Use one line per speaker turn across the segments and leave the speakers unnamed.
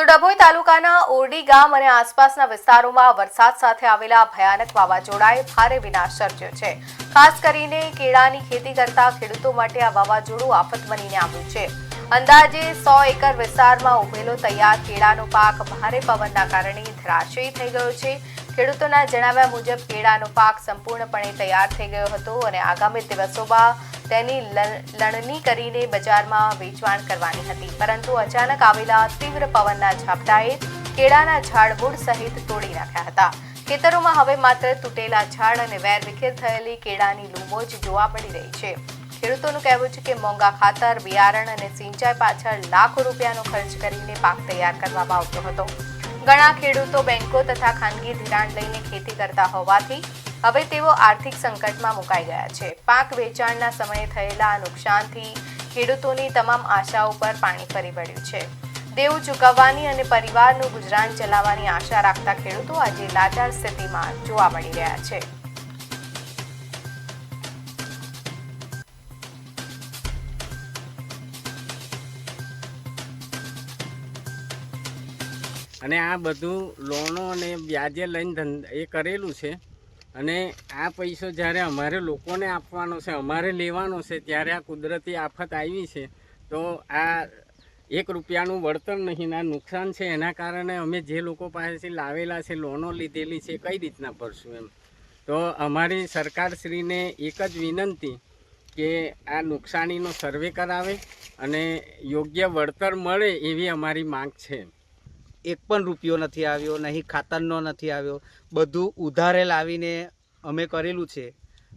તો ડભોઈ તાલુકાના ઓરડી ગામ અને આસપાસના વિસ્તારોમાં વરસાદ સાથે આવેલા ભયાનક વાવાઝોડાએ ભારે વિનાશ સર્જ્યો છે। ખાસ કરીને કેળાની ખેતી કરતા ખેડૂતો માટે આ વાવાઝોડું આફત બનીને આવ્યું છે। અંદાજે 100 એકર વિસ્તારમાં ઉભેલો તૈયાર કેળાનો પાક ભારે પવનના કારણે ધરાશયી થઈ ગયો છે। ખેડૂતોના જણાવ્યા મુજબ કેળાનો પાક સંપૂર્ણપણે તૈયાર થઈ ગયો હતો અને આગામી દિવસોમાં તેની લણણી કરીને બજારમાં વેચાણ કરવાની હતી, પરંતુ અચાનક આવેલા તીવ્ર પવનના ઝાપટાએ કેળાના ઝાડ મૂળ સહિત તોડી નાખ્યા હતા। ખેતરોમાં હવે માત્ર તૂટેલા ઝાડ અને વેરવિખેર થયેલી કેળાની લૂમો જ જોવા મળી રહી છે। ખેડૂતોનું કહેવું છે કે મોંઘા ખાતર, બિયારણ અને સિંચાઈ પાછળ લાખો રૂપિયાનો ખર્ચ કરીને પાક તૈયાર કરવામાં આવતો હતો। ઘણા ખેડૂતો બેંકો તથા ખાનગી ધિરાણ લઈને ખેતી કરતા હોવાથી હવે તેઓ આર્થિક સંકટમાં મુકાઈ ગયા છે। પાક વેચાણના સમયે થયેલા નુકસાનથી ખેડૂતોની તમામ આશાઓ પર પાણી ફરી વળ્યું છે। દેવું ચૂકવવાની અને પરિવારનું ગુજરાન ચલાવવાની આશા રાખતા ખેડૂતો આજે લાચાર સ્થિતિમાં જોવા મળી રહ્યા છે।
અને આ બધું લોનો અને વ્યાજે લઈને એ કરેલું છે અને આ પૈસો જ્યારે અમારે લોકોને આપવાનો છે, અમારે લેવાનો છે, ત્યારે આ કુદરતી આફત આવી છે તો આ 1 રૂપિયાનું વળતર નહીં, આ નુકસાન છે। એના કારણે અમે જે લોકો પાસેથી લાવેલા છે, લોનો લીધેલી છે, કઈ રીતના ભરશું એમ। તો અમારી સરકારશ્રીને એક જ વિનંતી કે આ નુકસાનીનો સર્વે કરાવે અને યોગ્ય વળતર મળે એવી અમારી માંગ છે।
એક પણ રૂપિયો નથી આવ્યો, નહીં ખાતરનો નથી આવ્યો, બધું ઉધારે લાવીને અમે કરેલું છે।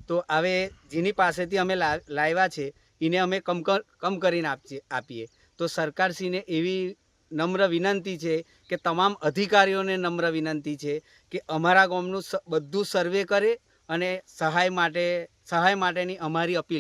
તો હવે જેની પાસેથી અમે લાવ્યા છે એને અમે કમ કરીને આપીએ। તો સરકારશ્રીને એવી નમ્ર વિનંતી છે કે તમામ અધિકારીઓને નમ્ર વિનંતી છે કે અમારા ગામનું બધું સર્વે કરે અને સહાય માટેની અમારી અપીલ